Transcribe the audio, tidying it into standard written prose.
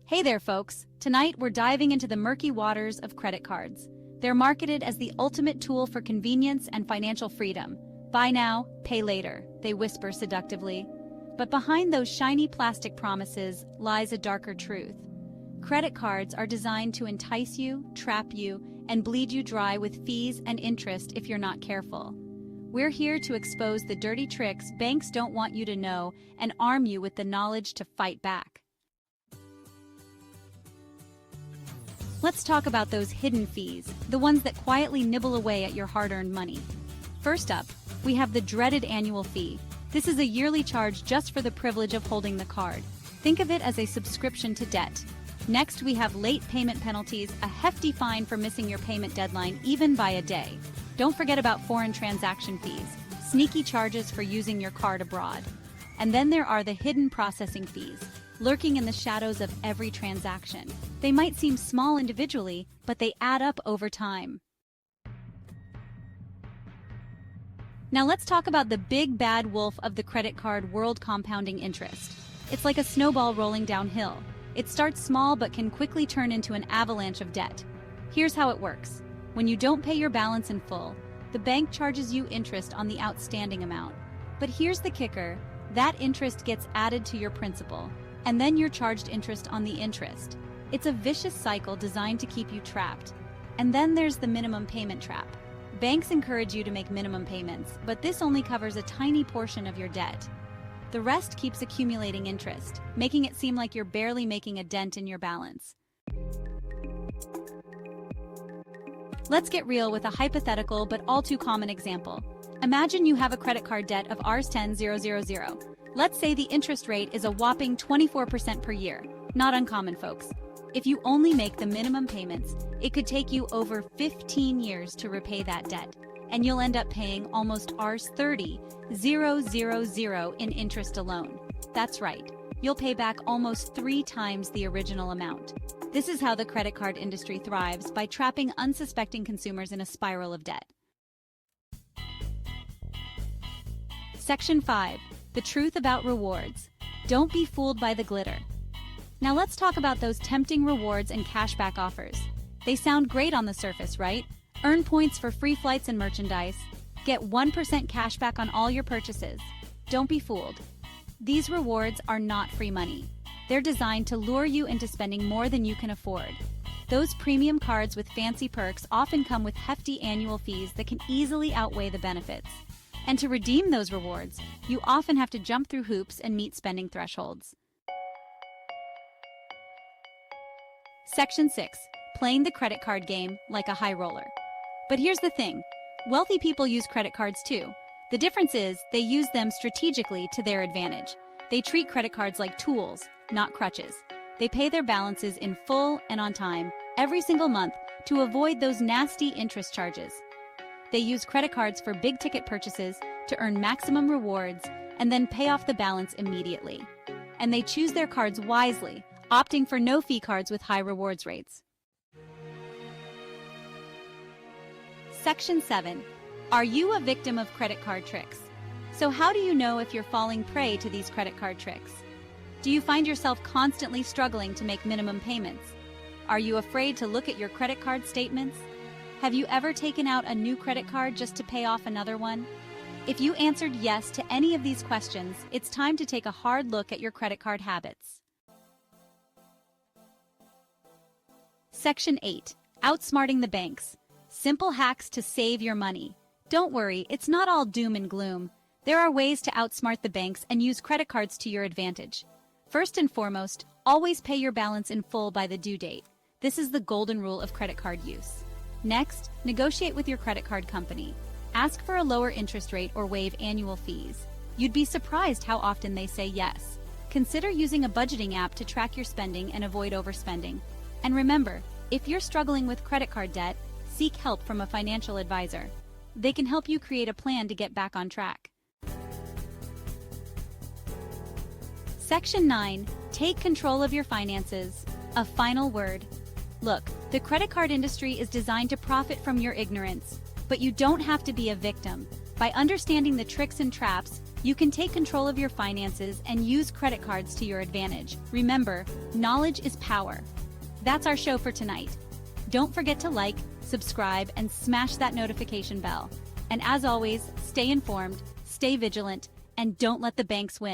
Hey there, folks. Tonight, we're diving into the murky waters of credit cards. They're marketed as the ultimate tool for convenience and financial freedom. Buy now, pay later, they whisper seductively. But behind those shiny plastic promises lies a darker truth. Credit cards are designed to entice you, trap you, and bleed you dry with fees and interest if you're not careful. We're here to expose the dirty tricks banks don't want you to know and arm you with the knowledge to fight back. Let's talk about those hidden fees, the ones that quietly nibble away at your hard-earned money. First up, we have the dreaded annual fee. This is a yearly charge just for the privilege of holding the card. Think of it as a subscription to debt. Next, we have late payment penalties, a hefty fine for missing your payment deadline even by a day. Don't forget about foreign transaction fees, sneaky charges for using your card abroad. And then there are the hidden processing fees, lurking in the shadows of every transaction. They might seem small individually, but they add up over time. Now let's talk about the big bad wolf of the credit card world: compounding interest. It's like a snowball rolling downhill. It starts small but can quickly turn into an avalanche of debt. Here's how it works. When you don't pay your balance in full, the bank charges you interest on the outstanding amount. But here's the kicker: that interest gets added to your principal, and then you're charged interest on the interest. It's a vicious cycle designed to keep you trapped. And then there's the minimum payment trap. Banks encourage you to make minimum payments, but this only covers a tiny portion of your debt. The rest keeps accumulating interest, making it seem like you're barely making a dent in your balance. Let's get real with a hypothetical but all too common example. Imagine you have a credit card debt of Rs10,000. Let's say the interest rate is a whopping 24% per year. Not uncommon, folks. If you only make the minimum payments, it could take you over 15 years to repay that debt, and you'll end up paying almost Rs30,000 in interest alone. That's right, you'll pay back almost 3 times the original amount. This is how the credit card industry thrives, by trapping unsuspecting consumers in a spiral of debt. Section 5. The truth about rewards. Don't be fooled by the glitter. Now let's talk about those tempting rewards and cashback offers. They sound great on the surface, right? Earn points for free flights and merchandise. Get 1% cashback on all your purchases. Don't be fooled. These rewards are not free money. They're designed to lure you into spending more than you can afford. Those premium cards with fancy perks often come with hefty annual fees that can easily outweigh the benefits. And to redeem those rewards, you often have to jump through hoops and meet spending thresholds. Section 6. Playing the credit card game like a high roller. But here's the thing. Wealthy people use credit cards too. The difference is they use them strategically to their advantage. They treat credit cards like tools, not crutches. They pay their balances in full and on time, every single month, to avoid those nasty interest charges. They use credit cards for big-ticket purchases to earn maximum rewards and then pay off the balance immediately. And they choose their cards wisely, opting for no-fee cards with high rewards rates. Section 7. Are you a victim of credit card tricks? So how do you know if you're falling prey to these credit card tricks? Do you find yourself constantly struggling to make minimum payments? Are you afraid to look at your credit card statements? Have you ever taken out a new credit card just to pay off another one? If you answered yes to any of these questions, it's time to take a hard look at your credit card habits. Section 8. Outsmarting the banks. Simple hacks to save your money. Don't worry, it's not all doom and gloom. There are ways to outsmart the banks and use credit cards to your advantage. First and foremost, always pay your balance in full by the due date. This is the golden rule of credit card use. Next, negotiate with your credit card company. Ask for a lower interest rate or waive annual fees. You'd be surprised how often they say yes. Consider using a budgeting app to track your spending and avoid overspending. And remember, if you're struggling with credit card debt, seek help from a financial advisor. They can help you create a plan to get back on track. Section 9. Take control of your finances. A final word. Look, the credit card industry is designed to profit from your ignorance, but you don't have to be a victim. By understanding the tricks and traps, You can take control of your finances and use credit cards to your advantage. Remember, knowledge is power. That's our show for tonight. Don't forget to like, subscribe, and smash that notification bell. And as always, stay informed, stay vigilant, and don't let the banks win.